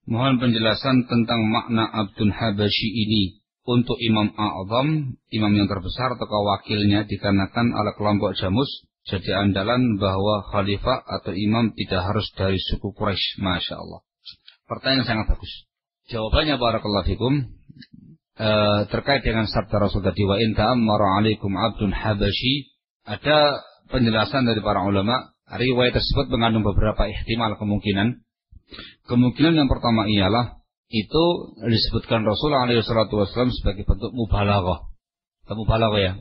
Mohon penjelasan tentang makna Abdun Habasyi ini untuk Imam A'zam, imam yang terbesar atau wakilnya dikarenakan oleh kelompok Jamus jadi andalan bahwa khalifah atau imam tidak harus dari suku Quraisy. Masya Allah. Pertanyaan yang sangat bagus. Jawabannya barakallahu fikum terkait dengan sabda Rasul tadi, wa in ta'ammara 'alaikum 'abdun habasyi, ada penjelasan dari para ulama. Riwayat tersebut mengandung beberapa ihtimal kemungkinan. Kemungkinan yang pertama ialah itu disebutkan Rasulullah SAW sebagai bentuk mubalaghah. Mubalaghah ya,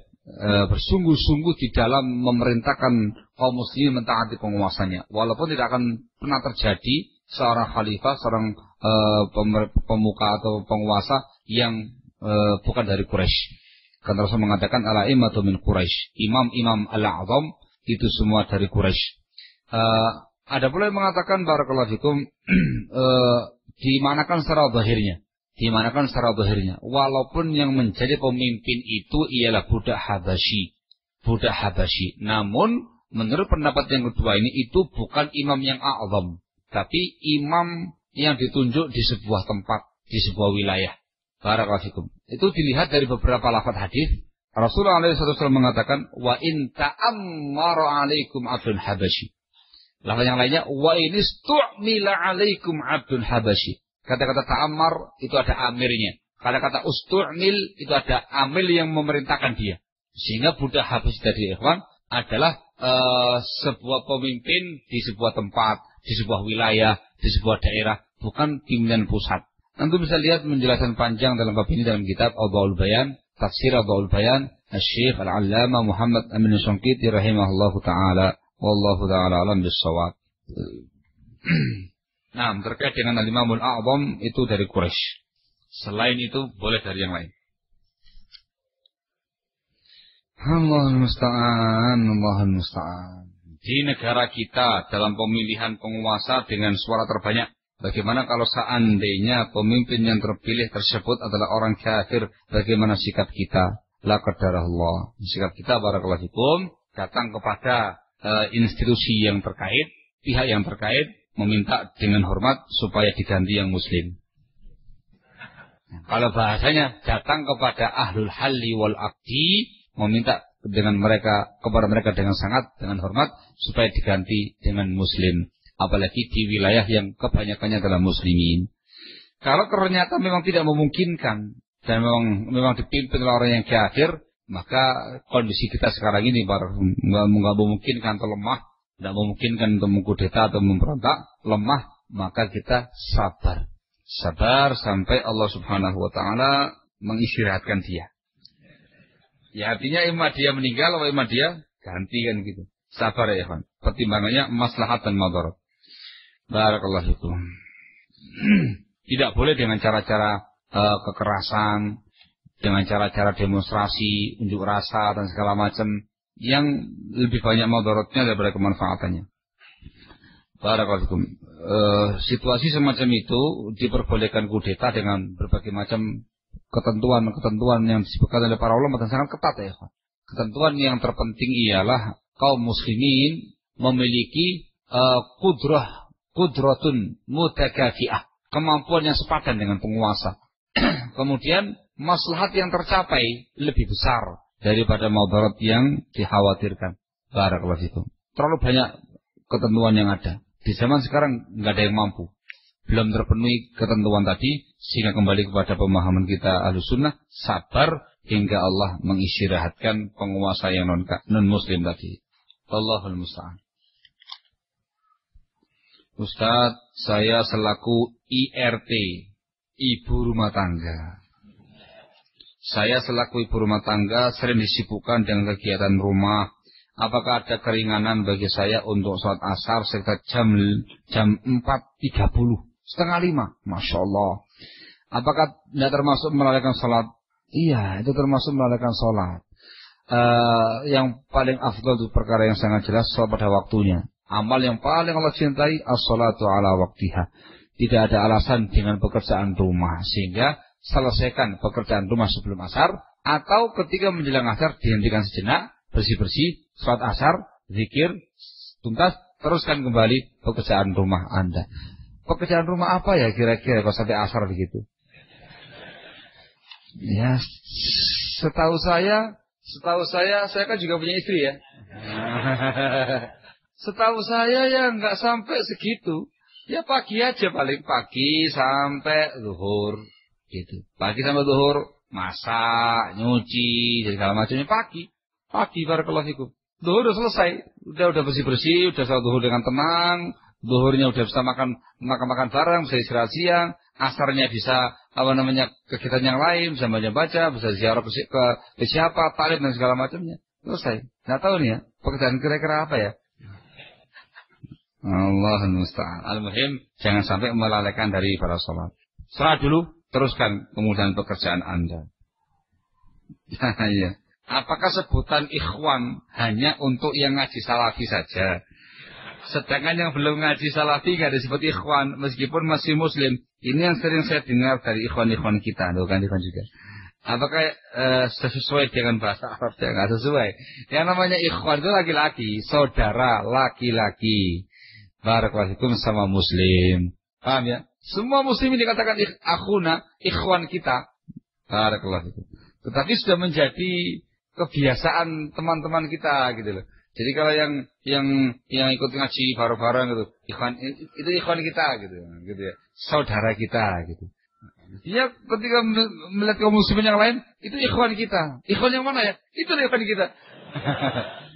bersungguh-sungguh di dalam memerintahkan kaum muslimin mentaati penguasanya, walaupun tidak akan pernah terjadi seorang khalifah, seorang pemuka atau penguasa yang bukan dari Quraisy. Karena Rasul mengatakan al-a'immatu min Quraisy, imam-imam al-a'zam itu semua dari Quraisy. Ada pula yang mengatakan barakallahu fikum dimanakan secara zahirnya. Dimanakan secara zahirnya. Walaupun yang menjadi pemimpin itu ialah budak Habasyi. Budak Habasyi. Namun menurut pendapat yang kedua ini itu bukan imam yang a'zam, tapi imam yang ditunjuk di sebuah tempat, di sebuah wilayah. Barakallahu fikum. Itu dilihat dari beberapa lafaz hadis. Rasulullah SAW mengatakan wa in ta'ammara 'alaikum 'abdun habasyi. Lafaz yang lainnya wa in istu'mila 'alaikum 'abdun habasyi. Kata-kata ta'ammar itu ada amirnya. Kata-kata ustu'mil itu ada amil yang memerintahkan dia. Sehingga budak Habasyi tadi ikhwan adalah sebuah pemimpin di sebuah tempat, di sebuah wilayah, di sebuah daerah, bukan pimpinan pusat. Antum bisa lihat penjelasan panjang dalam bab ini dalam kitab Adwaul Bayan, Tafsir Adwaul Bayan, Asy-Syaikh Al-'Allamah Muhammad Amin Syangqiti rahimahullahu taala, wallahu taala alam bis-shawab. Nah, terkait dengan Al-Imamul A'zam itu dari Quraisy. Selain itu boleh dari yang lain. Allahul musta'an, Allahul musta'an. Di negara kita dalam pemilihan penguasa dengan suara terbanyak, bagaimana kalau seandainya pemimpin yang terpilih tersebut adalah orang kafir? Bagaimana sikap kita? La qadarallah. Sikap kita barakallahu fikum datang kepada institusi yang terkait, pihak yang terkait, meminta dengan hormat supaya diganti yang muslim. Kalau bahasanya datang kepada ahlul halli wal aqdi, meminta dengan mereka, kepada mereka dengan sangat, dengan hormat supaya diganti dengan muslim. Apalagi di wilayah yang kebanyakannya adalah muslimin. Kalau ternyata memang tidak memungkinkan dan memang dipimpin oleh orang yang kafir, maka kondisi kita sekarang ini nggak memungkinkan atau lemah, tidak memungkinkan untuk mengkudeta atau memberontak, lemah, maka kita sabar. Sabar sampai Allah Subhanahu wa taala mengistirahatkan dia. Ya artinya imma dia meninggal atau imma dia ganti kan gitu. Sabar ya ikhwan. Pertimbangannya maslahat dan madarat. Barakallahu fikum. Tidak boleh dengan cara-cara kekerasan, dengan cara-cara demonstrasi, unjuk rasa dan segala macam yang lebih banyak madaratnya daripada kemanfaatannya. Barakallahu fikum. Situasi semacam itu diperbolehkan kudeta dengan berbagai macam ketentuan yang disebutkan oleh para ulama dan sangat ketat ya. Ketentuan yang terpenting ialah kaum muslimin memiliki qudratun mutakafi'ah, kemampuan yang sepadan dengan penguasa. Kemudian maslahat yang tercapai lebih besar daripada madarat yang dikhawatirkan. Barakallahu fikum. Terlalu banyak ketentuan yang ada. Di zaman sekarang nggak ada yang mampu. Belum terpenuhi ketentuan tadi, sehingga kembali kepada pemahaman kita Ahlussunnah, sabar hingga Allah mengistirahatkan penguasa yang non-muslim tadi. Allahul musta'an. Ustaz, saya selaku IRT, ibu rumah tangga. Saya selaku ibu rumah tangga sering disibukkan dengan kegiatan rumah. Apakah ada keringanan bagi saya untuk sholat asar sekitar jam 4.30, setengah 5? Masya Allah. Apakah tidak termasuk melalaikan sholat? Iya, itu termasuk melalaikan sholat. Yang paling afdal itu perkara yang sangat jelas, sholat pada waktunya. Amal yang paling Allah cintai, as-sholatu ala waktiha. Tidak ada alasan dengan pekerjaan rumah, sehingga selesaikan pekerjaan rumah sebelum asar, atau ketika menjelang asar dihentikan sejenak, bersih-bersih, sholat asar, zikir, tuntas, teruskan kembali pekerjaan rumah Anda. pekerjaan rumah apa ya kira-kira kalau sampai asar begitu? Ya, setahu saya kan juga punya istri ya. Setahu saya ya nggak sampai segitu. Ya pagi aja, paling pagi sampai zuhur gitu. Pagi sampai zuhur masak, nyuci, dan segala macamnya pagi. Pagi barakallahu fikum. Zuhur udah selesai, udah bersih-bersih, udah sholat zuhur dengan tenang. Zuhurnya udah bisa makan bareng, bisa istirahat siang. Asarnya bisa kegiatan yang lain, bisa baca, bisa ziarah ke siapa, taklim dan segala macamnya. Selesai. Nggak tahu nih ya, pekerjaan kira-kira apa ya? Allahul musta'an. Al-muhim, jangan sampai melalaikan dari para sholat. Salat dulu, teruskan kemudian pekerjaan Anda. Ya. Apakah sebutan ikhwan hanya untuk yang ngaji salafi saja? Sedangkan yang belum ngaji salafi nggak disebut ikhwan, meskipun masih muslim. Ini yang sering saya dengar dari ikhwan-ikhwan kita, bukan ikhwan juga. Apakah sesuai dengan bahasa Arab? Nggak sesuai. Yang namanya ikhwan itu laki-laki, saudara laki-laki. Barakallahu fikum sama muslim. Paham ya? Semua muslimin dikatakan akhuna, ikhwan kita. Barakallahu fikum. Tetapi sudah menjadi kebiasaan teman-teman kita gitu loh. Jadi kalau yang ikut ngaji bareng-bareng gitu, itu ikhwan kita gitu ya. Saudara kita gitu. Dia ketika melihat kaum muslimin yang lain, itu ikhwan kita. Ikhwan yang mana ya? Itu ikhwan kita.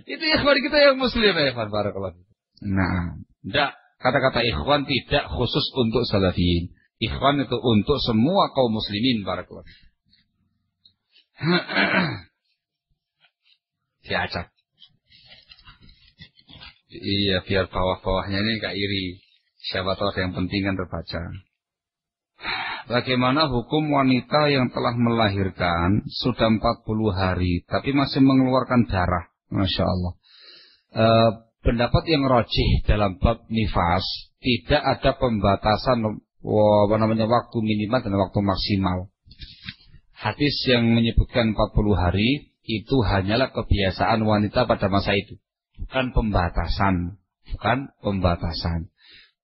Itu ikhwan kita yang muslim ya, ikhwan barakallahu. Nah, enggak, kata-kata ikhwan tidak khusus untuk salafiyin. Ikhwan itu untuk semua kaum muslimin barakallahu. Diacak. Iya, biar bawah-bawahnya ini gak iri. Siapa tahu ada yang penting kan terbaca. Bagaimana hukum wanita yang telah melahirkan sudah 40 hari tapi masih mengeluarkan darah? Masya Allah. Pendapat yang rajih dalam bab nifas, tidak ada pembatasan waktu minimal dan waktu maksimal. Hadis yang menyebutkan 40 hari itu hanyalah kebiasaan wanita pada masa itu. Bukan pembatasan.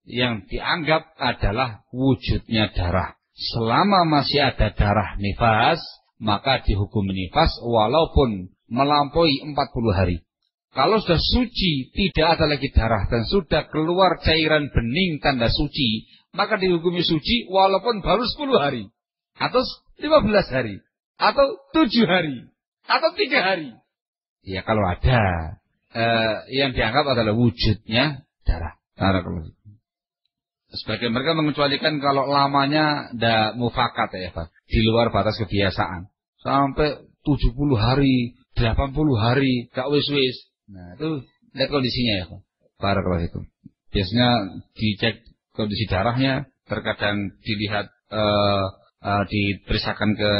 Yang dianggap adalah wujudnya darah. Selama masih ada darah nifas, maka dihukum nifas walaupun melampaui 40 hari. Kalau sudah suci, tidak ada lagi darah dan sudah keluar cairan bening tanda suci, maka dihukumi suci walaupun baru 10 hari. Atau 15 hari. Atau 7 hari. Atau 3 hari. Ya kalau ada. Yang dianggap adalah wujudnya darah. Sebagian mereka mengecualikan kalau lamanya tidak mufakat ya Pak, di luar batas kebiasaan. Sampai 70 hari, 80 hari, gak wis-wis. Nah itu lihat kondisinya ya Pak. Barakallahu itu. Biasanya dicek kondisi darahnya, terkadang dilihat diperiksakan ke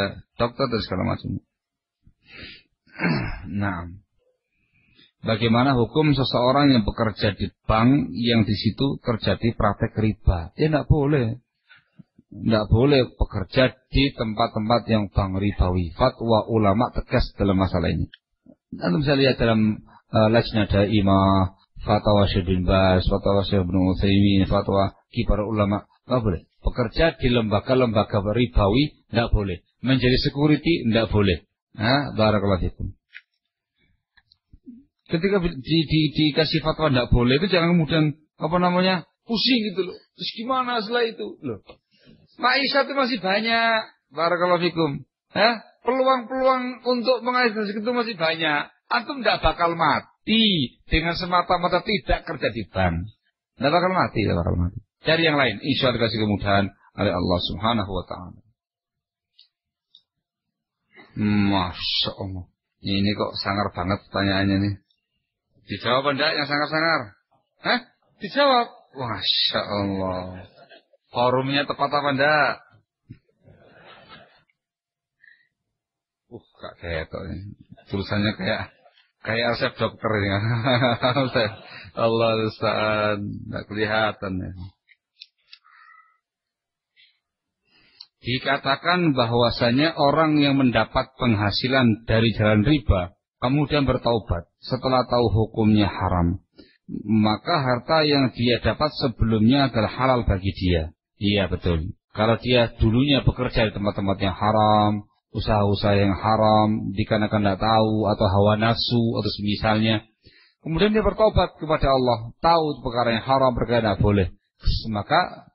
dokter dan segala macam. Nah, bagaimana hukum seseorang yang bekerja di bank yang di situ terjadi praktek riba? Ya tidak boleh. Tidak boleh bekerja di tempat-tempat yang bank ribawi. Fatwa ulama tegas dalam masalah ini. Anda bisa lihat dalam Lajnah Daimah, fatwa Syekh bin Baz, fatwa Syekh bin Utsaimin, fatwa kibar ulama. Tidak boleh. Bekerja di lembaga-lembaga ribawi tidak boleh. Menjadi security tidak boleh. Nah, barakallahu fikum. Ketika dikasih fatwa tidak boleh itu jangan kemudian pusing gitu loh. Terus gimana setelah itu loh? Maisha itu masih banyak. Barakallahu fikum. Peluang-peluang untuk mengais itu masih banyak. Antum tidak bakal mati dengan semata-mata tidak kerja di bank. Tidak bakal mati. Cari yang lain. Insya Allah dikasih kemudahan oleh Allah Subhanahu wa ta'ala. Masya Allah. Ini kok sangar banget pertanyaannya nih. Dijawab enggak yang sangar-sangar? Dijawab. Masya Allah. Forumnya tepat apa enggak? Gak ketok ini. Tulisannya kayak resep dokter ini. Allah Ustaz. Enggak kelihatan ya. Dikatakan bahwasanya orang yang mendapat penghasilan dari jalan riba kemudian bertaubat setelah tahu hukumnya haram. maka harta yang dia dapat sebelumnya adalah halal bagi dia. Iya betul. Kalau dia dulunya bekerja di tempat-tempat yang haram, usaha-usaha yang haram, dikarenakan tidak tahu atau hawa nafsu atau semisalnya, kemudian dia bertobat kepada Allah, tahu perkara yang haram, perkara yang tidak boleh, maka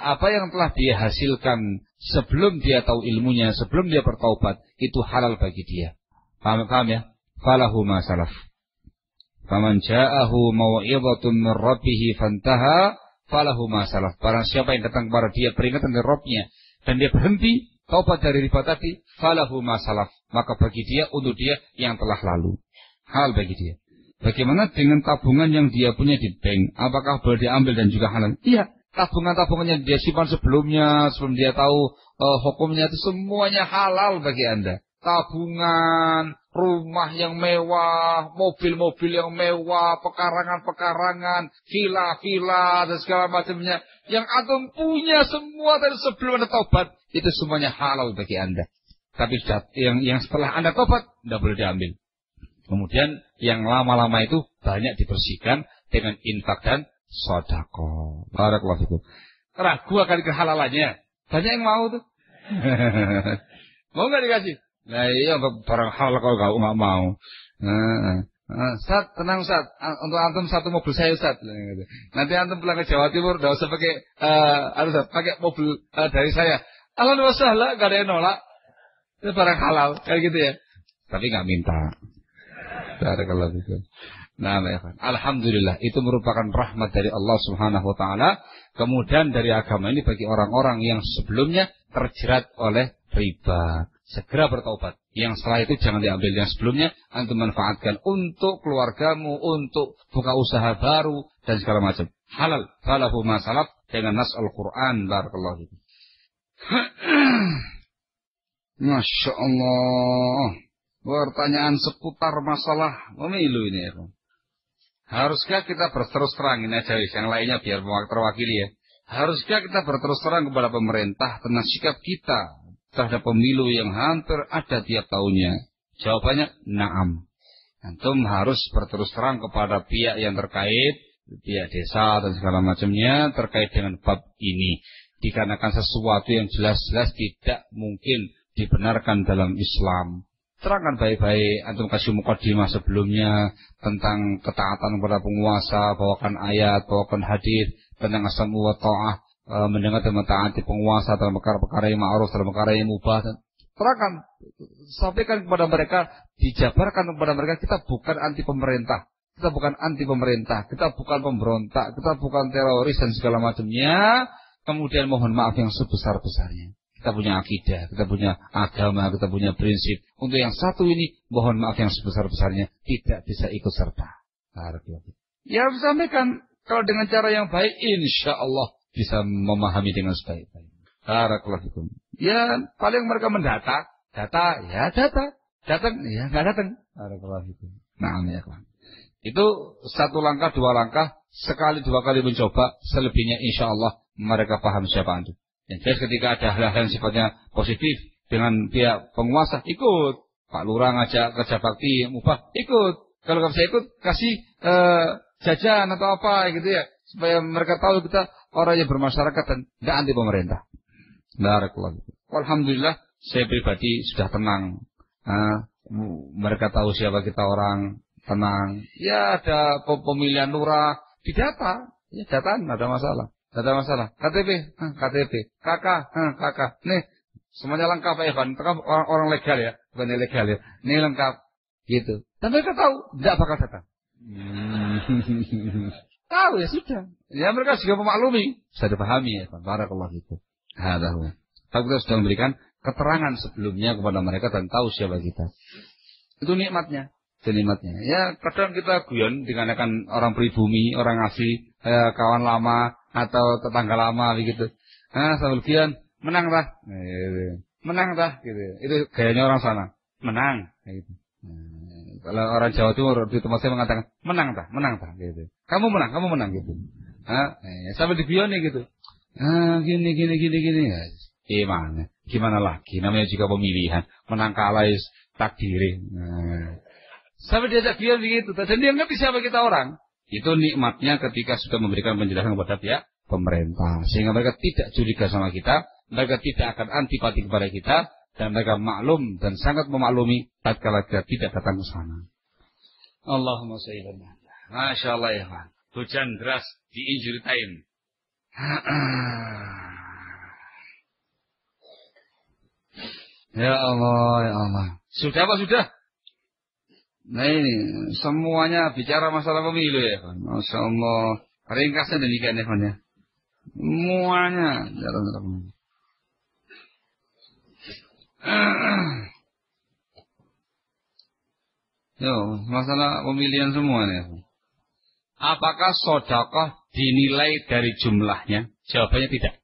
apa yang telah dia hasilkan sebelum dia tahu ilmunya, sebelum dia bertaubat, itu halal bagi dia. Paham ya? Falahu ma salaf. Faman ja'ahu mau'izatun min rabbih fantaha falahu ma salaf. Barang siapa yang datang kepada dia peringatan dari Rabbnya dan dia berhenti taubat dari riba tadi, falahu ma salaf. Maka bagi dia, untuk dia yang telah lalu. Halal bagi dia. Bagaimana dengan tabungan yang dia punya di bank? Apakah boleh diambil dan juga halal? Iya. Tabungan-tabungan yang dia simpan sebelumnya, sebelum dia tahu hukumnya, itu semuanya halal bagi Anda. Tabungan, rumah yang mewah, mobil-mobil yang mewah, pekarangan-pekarangan, villa-villa dan segala macamnya, yang antum punya semua dari sebelum Anda taubat, itu semuanya halal bagi Anda. Tapi yang setelah Anda taubat, tidak boleh diambil. Kemudian yang lama-lama itu banyak dibersihkan dengan infak dan sedekah. Barakallahu fikum. Ragu akan kehalalannya. Banyak yang mau tuh. Mau nggak dikasih? Nah iya barang halal kalau nggak mau. Ustaz, tenang Ustaz. Untuk antum satu mobil saya Ustaz. Nanti antum pulang ke Jawa Timur, nggak usah pakai Ustaz, pakai mobil dari saya. Alhamdulillah, nggak ada yang nolak. Itu barang halal kayak gitu ya. Tapi nggak minta. Barakallahu fikum. Nah, alhamdulillah, itu merupakan rahmat dari Allah Subhanahu wa taala. Kemudian dari agama ini bagi orang-orang yang sebelumnya terjerat oleh riba, segera bertaubat. Yang setelah itu jangan diambil. Yang sebelumnya antum manfaatkan untuk keluargamu, untuk buka usaha baru dan segala macam. Halal, falahu ma salaf dengan nas Al-Qur'an. Barakallahu fikum. Masya Allah. Pertanyaan seputar masalah pemilu ini ya. Haruskah kita berterus terang, ini aja yang lainnya biar terwakili ya. Haruskah kita berterus terang kepada pemerintah tentang sikap kita terhadap pemilu yang hampir ada tiap tahunnya? Jawabannya, na'am. Antum harus berterus terang kepada pihak yang terkait, pihak desa dan segala macamnya terkait dengan bab ini. Dikarenakan sesuatu yang jelas-jelas tidak mungkin dibenarkan dalam Islam. Terangkan baik-baik, antum kasih mukadimah sebelumnya tentang ketaatan kepada penguasa, bawakan ayat, bawakan hadis tentang as-sam'u wa ta'ah, mendengar dan mentaati penguasa dalam perkara-perkara yang ma'ruf, dalam perkara yang mubah. Terangkan, sampaikan kepada mereka, dijabarkan kepada mereka, kita bukan anti pemerintah, kita bukan anti pemerintah, kita bukan pemberontak, kita bukan teroris dan segala macamnya. Kemudian mohon maaf yang sebesar-besarnya. Kita punya akidah, kita punya agama, kita punya prinsip. Untuk yang satu ini, mohon maaf yang sebesar-besarnya tidak bisa ikut serta. Ya sampaikan, kalau dengan cara yang baik, insya Allah bisa memahami dengan sebaik-baiknya. Barakallahu. Ya paling mereka mendata, datang, ya nggak datang. Barakallahu. Nah, ya kawan. Itu satu langkah, dua langkah, sekali dua kali mencoba, selebihnya insya Allah mereka paham siapa antum. Yang jelas ketika ada hal-hal yang sifatnya positif dengan pihak penguasa, ikut. Pak Lurah ngajak kerja bakti mubah, ikut. Kalau nggak bisa ikut, kasih jajan atau apa gitu ya, supaya mereka tahu kita orang yang bermasyarakat dan tidak anti pemerintah. Barakallahu. Alhamdulillah, saya pribadi sudah tenang. Mereka tahu siapa kita orang, tenang. Ya ada pemilihan lurah, didata, ya dataan, nggak ada masalah. Tidak ada masalah. KTP, KTP. KK, KK. Nih, semuanya lengkap ya, Evan. Orang legal ya, bukan ilegal ya. Ini lengkap, gitu. Dan mereka tahu, tidak bakal datang. Tahu ya sudah. Ya mereka juga memaklumi. Bisa dipahami ya, Evan. Barakallahu fikum. Tapi kita sudah memberikan keterangan sebelumnya kepada mereka dan tahu siapa kita. Itu nikmatnya. Itu nikmatnya. Ya kadang kita guyon dikarenakan orang pribumi, orang asli, kawan lama atau tetangga lama begitu. Sambil kian menang dah. Menang dah gitu. Itu gayanya orang sana. Menang gitu. Kalau orang Jawa Timur di tempat saya mengatakan menang dah gitu. Kamu menang gitu. Sambil dibioni gitu. Gini. Gimana lagi? Namanya juga pemilihan. Menang kalah takdiri. Sampai diajak bion begitu. Dan dia ngerti siapa kita orang. Itu nikmatnya ketika sudah memberikan penjelasan kepada pihak pemerintah. Sehingga mereka tidak curiga sama kita, mereka tidak akan antipati kepada kita, dan mereka maklum dan sangat memaklumi tatkala kita tidak datang ke sana. Allahumma sholli ala Muhammad. Masya Allah ya Pak. Hujan deras di injury time. Ya Allah, ya Allah. Sudah apa sudah? Nah ini semuanya bicara masalah pemilu ya Pak. Masya Allah. Ringkasnya demikian ya Pak ya. Semuanya. Yo, masalah pemilihan semua nih. Apakah sedekah dinilai dari jumlahnya? Jawabannya tidak.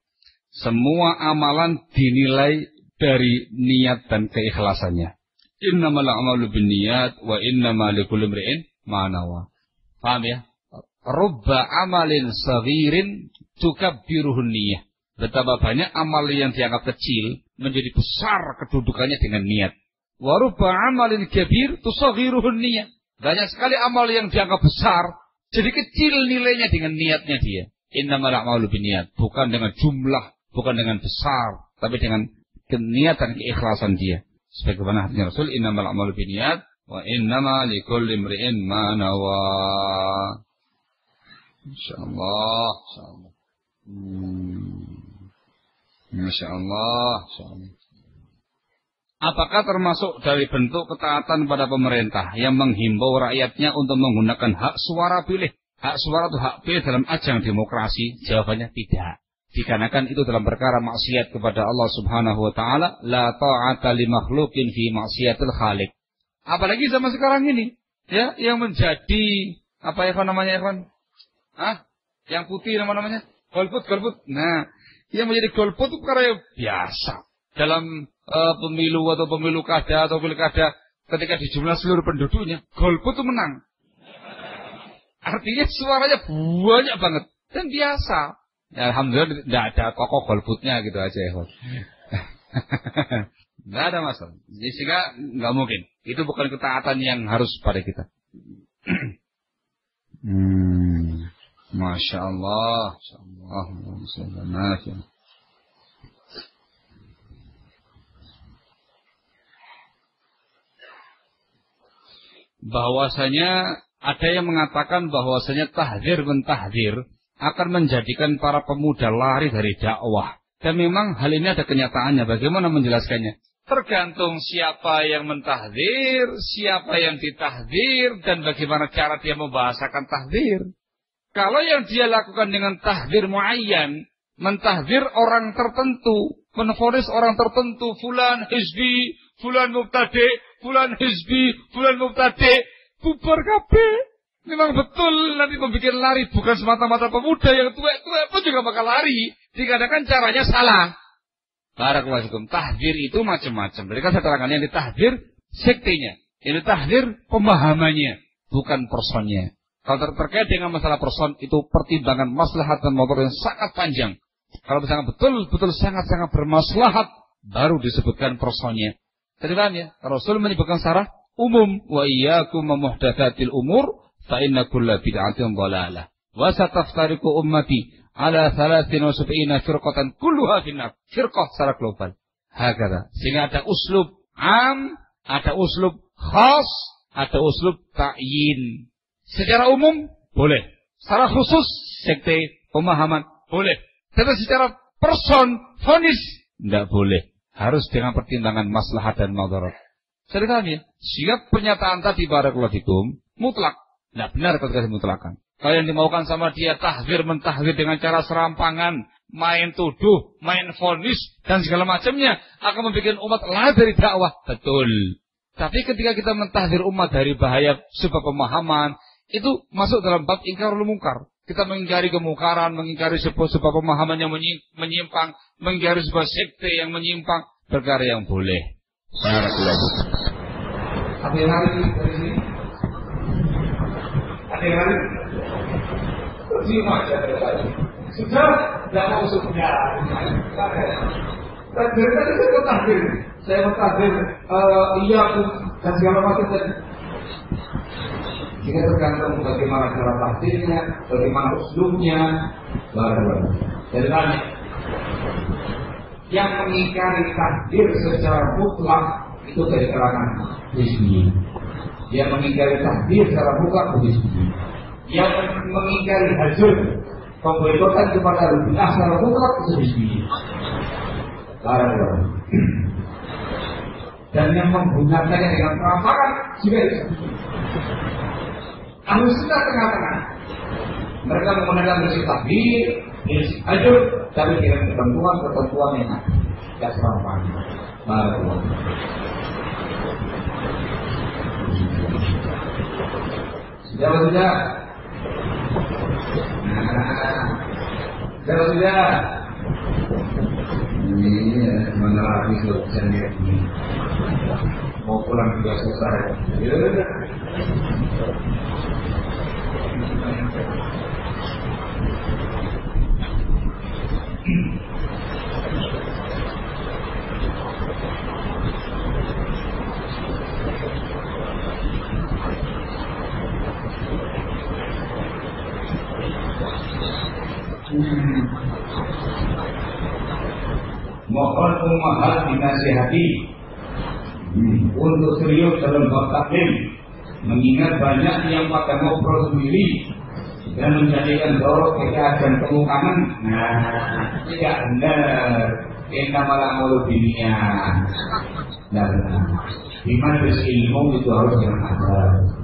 Semua amalan dinilai dari niat dan keikhlasannya. Innamal a'malu binniyat wa innamal likulli imri'in ma nawa. Paham ya? Rubba amalin saghirin tukabbiruhun niyyah. Betapa banyak amal yang dianggap kecil menjadi besar kedudukannya dengan niat. Wa rubba amalin kabir tusaghiruhun niyyah. Banyak sekali amal yang dianggap besar jadi kecil nilainya dengan niatnya dia. Innamal a'malu binniyat, bukan dengan jumlah, bukan dengan besar, tapi dengan niatan keikhlasan dia. Sebagaimana hadis Rasul, innamal a'malu binniyat wa innamal likulli imri'in ma nawa. Insyaallah, insyaallah. Masyaallah, insyaallah. Apakah termasuk dari bentuk ketaatan pada pemerintah yang menghimbau rakyatnya untuk menggunakan hak suara pilih? Hak suara itu hak pilih dalam ajang demokrasi? Jawabannya tidak. Dikarenakan itu dalam perkara maksiat kepada Allah Subhanahu wa taala, la ta'ata li makhluqin fi maksiatil khaliq. Apalagi zaman sekarang ini, ya, yang menjadi apa ya namanya, Ikhwan? Yang putih namanya? Golput. Nah, yang menjadi golput itu perkara yang biasa. Dalam pemilu atau pemilu kada atau pilkada, ketika dijumlah seluruh penduduknya, golput itu menang. Artinya suaranya banyak banget dan biasa. Ya, alhamdulillah tidak ada tokoh golputnya gitu aja ya. Tidak ada masalah. Jadi sehingga nggak mungkin. Itu bukan ketaatan yang harus pada kita. Masya Allah. Bahwasanya ada yang mengatakan bahwasanya tahdzir mentahdzir akan menjadikan para pemuda lari dari dakwah. Dan memang hal ini ada kenyataannya. Bagaimana menjelaskannya? Tergantung siapa yang mentahdzir, siapa yang ditahdzir, dan bagaimana cara dia membahasakan tahdzir. Kalau yang dia lakukan dengan tahdzir muayyan, mentahdzir orang tertentu, menvonis orang tertentu, fulan hizbi, fulan mubtadi, fulan hizbi, fulan mubtadi, bubar kabeh. Memang betul nanti membuat lari bukan semata-mata pemuda, yang tua-tua pun juga bakal lari. Dikatakan caranya salah. Barakallahu fikum. Tahdzir itu macam-macam. Mereka saya terangkan yang ditahdzir sektenya, yang ditahdzir pemahamannya, bukan personnya. Kalau terkait dengan masalah person itu pertimbangan maslahat dan motor yang sangat panjang. Kalau misalnya betul-betul sangat-sangat bermaslahat, baru disebutkan personnya. Tadi paham ya? Rasul menyebutkan secara umum, wa iyyakum muhdatsatil umur fa inna kulla bid'atin dhalalah wa sataftariqu ummati ala 73 firqatan kulluha finnar. Firqah secara global. Hakada. Sehingga ada uslub am, ada uslub khas, ada uslub ta'yin. Secara umum boleh. Secara khusus sekte pemahaman boleh. Tapi secara person vonis tidak boleh. Harus dengan pertimbangan maslahat dan madarat. Saya ya, sehingga pernyataan tadi barakallahu fikum mutlak. Tidak benar ketika dimutlakan. Kalau yang dimaukan sama dia tahdzir mentahdzir dengan cara serampangan, main tuduh, main vonis dan segala macamnya akan membuat umat lari dari dakwah. Betul. Tapi ketika kita mentahdzir umat dari bahaya sebuah pemahaman, itu masuk dalam bab ingkarul munkar. Kita mengingkari kemungkaran, mengingkari sebuah pemahaman yang menyimpang, mengingkari sebuah sekte yang menyimpang, perkara yang boleh. Ada yang hari dari sini? Ada yang hari? Terima kasih. Sudah, tidak mau sudah. Dari tadi saya mentahdzir. Saya mentahdzir, iya dan segala macam tadi. Jika tergantung bagaimana cara tafsirnya, bagaimana uslubnya, baru. Jadi banyak yang mengingkari takdir secara mutlak itu dari kalangan Hizbi. Yang mengingkari takdir secara mutlak Hizbi. Yang mengingkari hasil pemboikotan kepada rupiah secara mutlak itu Hizbi. Baru. Dan yang menggunakannya dengan peramparan juga Hizbi. Ahlu Sunnah tengah-tengah. Mereka menggunakan prinsip takdir, prinsip hasil, tapi dengan ketentuan yang ada. Tidak serampan. Baru. Sudah. Sudah. Ini mana lagi selesai ini. Mau pulang juga selesai. Ya. Mohon ummahat dinasihati untuk serius dalam bab taklim, mengingat banyak yang pada ngobrol sendiri dan menjadikan dorok keadaan kemukaman. Tidak benar. Kita malah mau dunia. Tidak benar. Di majelis ilmu itu harus yang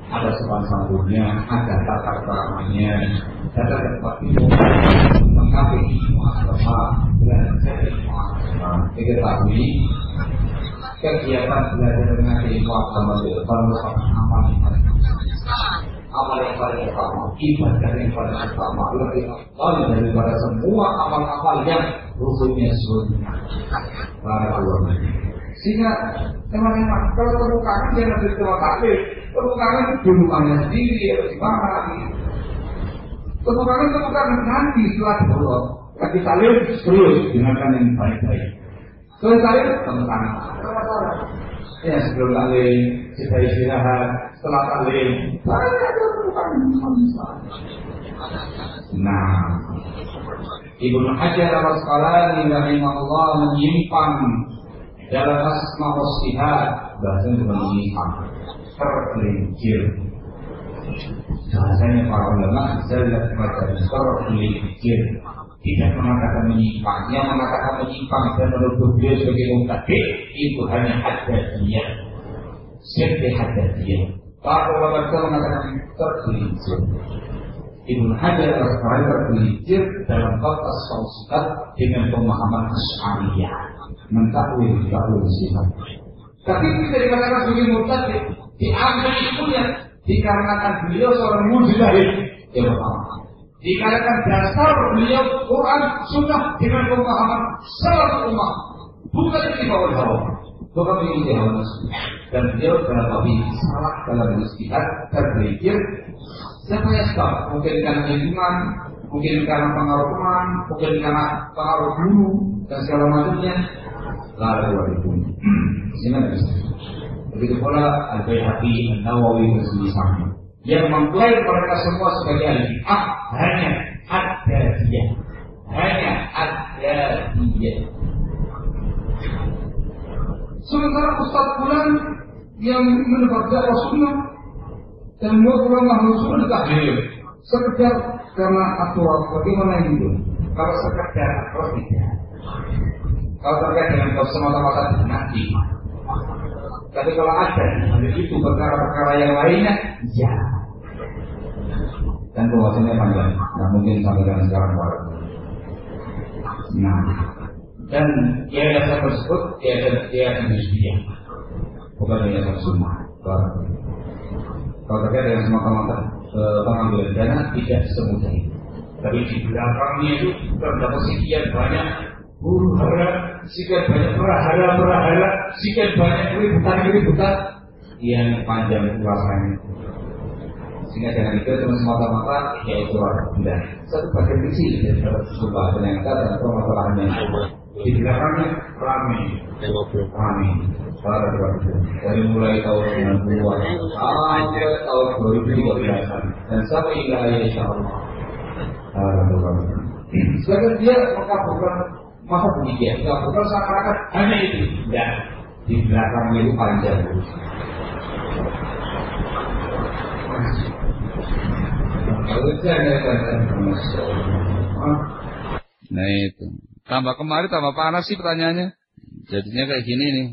ada sopan santunnya, ada tata keramanya, ada tempat itu mengkapai muasabah, belajar muasabah. Diketahui kegiatan belajar dengan ilmu agama itu perlu amal yang paling utama, ibadah yang paling utama, lebih afdal daripada semua amal-amal yang rukunnya sunnah. Barakallahu. Sehingga teman-teman kalau permukaan dia lebih tua taklim, permukaan duluannya sendiri harus dipahami. Permukaan nanti setelah Allah, tapi taklim serius gunakan yang baik-baik. Kalau taklim permukaan. Ya sebelum taklim kita istirahat, setelah taklim nah, Ibnu Hajar al-Asqalani rahimahullah menyimpang dalam asma wa sifat, bahasanya menyimpang, tergelincir. Bahasanya para ulama zalat macam tergelincir, tidak mengatakan menyimpang. Yang mengatakan menyimpang dan menuduh beliau sebagai mubtadi' itu hanya haddatsiyah, sirri haddatsiyah. Para ulama mengatakan tergelincir. Ibnu Hajar al-Asqalani tergelincir dalam bab asma sifat dengan pemahaman Asy'ariyah, mentakwil sifat. Tapi bisa dikatakan sebagai mubtadi', diambil ilmunya dikarenakan beliau seorang mujtahid yang pertama. Dikarenakan dasar beliau Quran Sunnah dengan pemahaman salafus ummah, bukan di bawah hawa, bukan di hawa nafsu. Dan beliau dalam bab salah dalam istihad tergelincir. Siapa yang sebab? Mungkin karena lingkungan, mungkin karena pengaruh teman, mungkin karena pengaruh guru dan segala macamnya. Lalu sehingga bisa. Begitu pula Al-Baihaqi, An-Nawawi bersama sama. Yang mengklaim mereka semua sebagai al-bid'ah hanya ad-dadiyah, hanya ad-dadiyah. Sementara Ustaz Fulan yang menebar dakwah sunnah dan ulama Rasul ditahlil sekedar karena aturan, bagaimana itu? Kalau sekedar atau tidak? Kalau terkait dengan semata-mata nanti. Tapi kalau ada itu perkara-perkara yang lainnya, ya. Dan pembahasannya panjang, nggak mungkin sampai dengan sekarang baru. Nah, dan yayasan tersebut yayasan Hizbiyah, bukan yayasan Sunnah. Kalau terkait dengan semata-mata pengambilan dana tidak semudah itu. Tapi di belakangnya itu terdapat sekian banyak huru hara, sekian banyak perahara, sekian banyak keributan yang panjang ulasannya. Sehingga dengan itu cuma semata-mata yaitu benda satu bagian kecil dari sebuah penyangka dan permasalahan yang Di belakangnya ramai. Ramai. Dari mulai tahun 90-an sampai tahun 2013 dan sampai hingga insyaallah. Sekarang dia mengabulkan masa demikian, mengabulkan seakan-akan hanya itu. Tidak. Di belakangnya itu panjang. Nah itu. Tambah kemari tambah panas sih pertanyaannya. Jadinya kayak gini nih.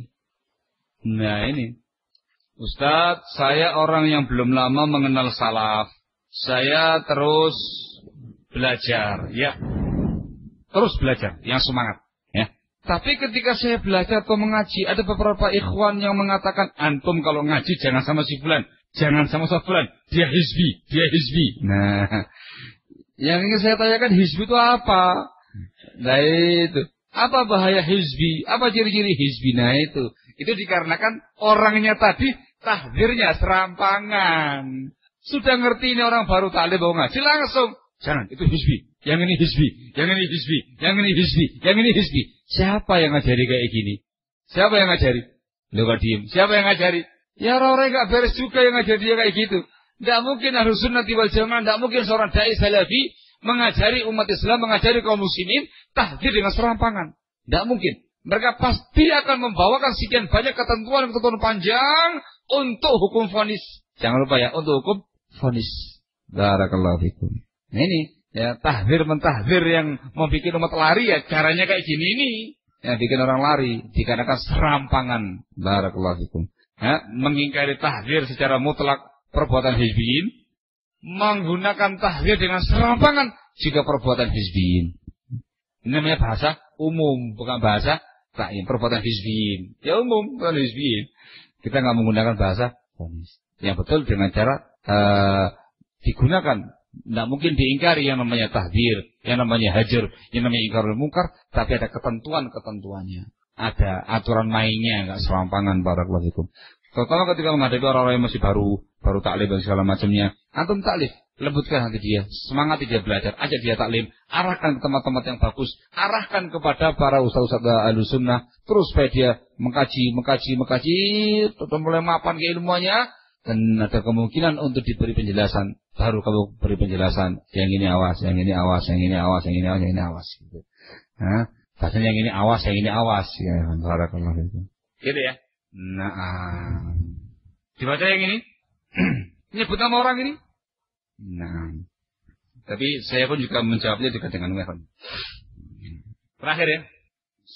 Nah ini. Ustadz, saya orang yang belum lama mengenal salaf. Saya terus belajar, ya. Terus belajar, yang semangat, ya. Tapi ketika saya belajar atau mengaji, ada beberapa ikhwan yang mengatakan, antum kalau ngaji jangan sama si fulan, jangan sama si fulan, dia hizbi. Nah, yang ingin saya tanyakan, hizbi itu apa? Nah itu, apa bahaya hizbi? Apa ciri-ciri hizbi? Nah itu dikarenakan orangnya tadi tahdzirnya serampangan. Sudah ngerti ini orang baru taklim mau ngaji langsung, jangan itu hizbi. Yang ini hizbi, yang ini hizbi, yang ini hizbi, yang ini hizbi. Siapa yang ngajari kayak gini? Siapa yang ngajari? Lu kok diem? Siapa yang ngajari? Ya orang-orang gak beres juga yang ngajari dia kayak gitu. Tidak mungkin Ahlus Sunnah wal Jamaah, tidak mungkin seorang dai salafi mengajari umat Islam, mengajari kaum muslimin tahdzir dengan serampangan. Tidak mungkin. Mereka pasti akan membawakan sekian banyak ketentuan panjang untuk hukum vonis. Jangan lupa ya, untuk hukum vonis. Barakallahu fikum. Nah ini. Ya, tahdzir mentahdzir yang membuat umat lari ya caranya kayak gini ini. Yang bikin orang lari dikarenakan serampangan. Barakallahu fikum. Ya, mengingkari tahdzir secara mutlak perbuatan hizbiyin, menggunakan tahdzir dengan serampangan juga perbuatan hizbiyin. Ini namanya bahasa umum, bukan bahasa takyin, perbuatan hizbiyin. Ya umum, bukan hizbiyin. Kita nggak menggunakan bahasa vonis. Yang betul dengan cara digunakan. Tidak mungkin diingkari yang namanya tahdzir, yang namanya hajar, yang namanya ingkarul munkar, tapi ada ketentuannya. Ada aturan mainnya, enggak serampangan. Barakallahu fikum. Terutama ketika menghadapi orang-orang yang masih baru taklim dan segala macamnya. Antum taklim, lembutkan hati dia, semangati dia belajar, ajak dia taklim, arahkan ke tempat-tempat yang bagus, arahkan kepada para ustaz-ustaz Ahlus Sunnah, terus supaya dia mengkaji, terus mulai mapan keilmuannya. Dan ada kemungkinan untuk diberi penjelasan. Baru kamu beri penjelasan. Yang ini awas, yang ini awas, yang ini awas, yang ini awas, yang ini awas. Gitu. Nah, bahasanya yang ini awas, yang ini awas. Ya, barakallahu fikum. Gitu ya. Nah, dibaca yang ini. Nyebut nama orang ini. Nah, tapi saya pun juga menjawabnya juga dengan mehon. Terakhir ya.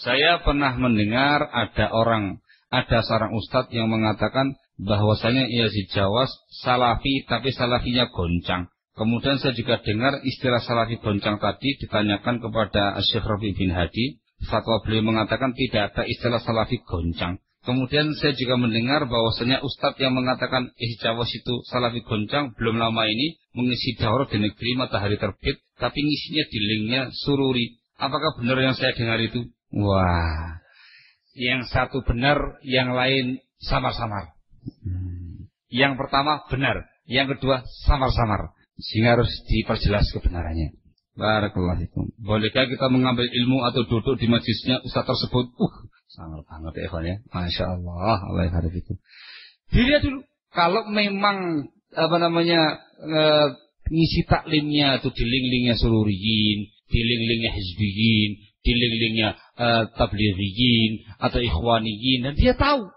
Saya pernah mendengar ada seorang ustadz yang mengatakan bahwasanya Yazid Jawas salafi tapi salafinya goncang. Kemudian saya juga dengar istilah salafi goncang tadi ditanyakan kepada Syekh Rabi bin Hadi. Fatwa beliau mengatakan tidak ada istilah salafi goncang. Kemudian saya juga mendengar bahwasanya ustadz yang mengatakan Yazid Jawas itu salafi goncang belum lama ini mengisi daurah di negeri Matahari Terbit, tapi ngisinya di linknya Sururi. Apakah benar yang saya dengar itu? Wah, yang satu benar, yang lain samar-samar. Yang pertama benar, yang kedua samar-samar, sehingga harus diperjelas kebenarannya. Barakallahu fikum. Bolehkah kita mengambil ilmu atau duduk di majlisnya ustaz tersebut? Sangat banget ya, Ikhwan ya. Masya Allah, Allah yang itu. Dilihat dulu, kalau memang ngisi taklimnya itu di link-linknya Sururiyin, di link-linknya Hizbiyin, di link-linknya Tablighiyin atau Ikhwaniyin, dan dia tahu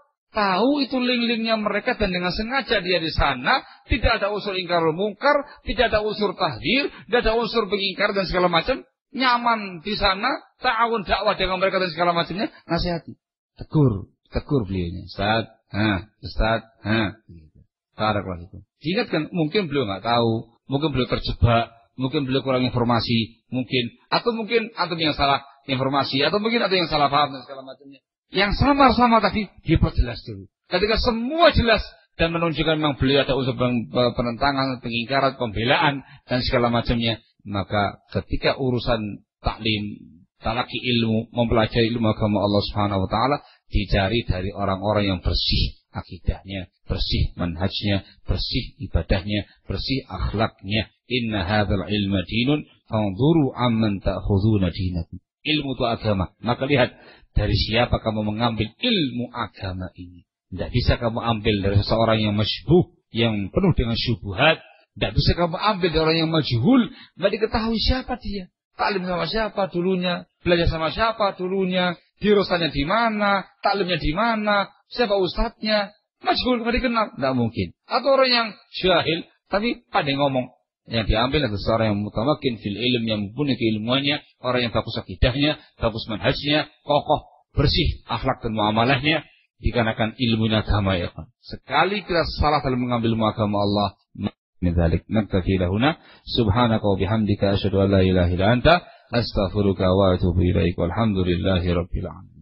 itu link-linknya mereka, dan dengan sengaja dia di sana tidak ada unsur ingkarul mungkar, tidak ada unsur tahdzir, tidak ada unsur pengingkar dan segala macam, nyaman di sana, ta'awun dakwah dengan mereka dan segala macamnya, nasihati, tegur beliaunya, Ustaz, barakallahu fikum. Diingatkan, mungkin beliau nggak tahu, mungkin beliau terjebak, mungkin beliau kurang informasi, atau mungkin yang salah informasi, atau mungkin ada yang salah paham dan segala macamnya. Yang samar-samar tadi diperjelas dulu. Ketika semua jelas dan menunjukkan memang beliau ada unsur penentangan, pengingkaran, pembelaan dan segala macamnya, maka ketika urusan taklim, talaki ilmu, mempelajari ilmu agama Allah Subhanahu wa taala, dicari dari orang-orang yang bersih akidahnya, bersih manhajnya, bersih ibadahnya, bersih akhlaknya. Inna hadzal ilma dinun fanzuru amman ta'khuduna dinakum. Ilmu itu agama. Maka lihat dari siapa kamu mengambil ilmu agama ini. Tidak bisa kamu ambil dari seseorang yang masybuh, yang penuh dengan syubhat. Tidak bisa kamu ambil dari orang yang majhul, tidak diketahui siapa dia. Taklim sama siapa dulunya, belajar sama siapa dulunya, dirosanya di mana, taklimnya di mana, siapa ustadznya, majhul, tidak dikenal, tidak mungkin. Atau orang yang syahil, tapi pandai ngomong. Yang diambil adalah seorang yang mutamakin fil ilm, yang mempunyai keilmuannya, orang yang bagus akidahnya, bagus manhajnya, kokoh, bersih akhlak dan muamalahnya, dikarenakan ilmunya agama ya kan. Sekali kita salah dalam mengambil ilmu agama Allah, min dzalik naktafi lahuna subhanaka wa bihamdika asyhadu an la ilaha illa anta astaghfiruka wa atubu ilaik walhamdulillahi rabbil alamin.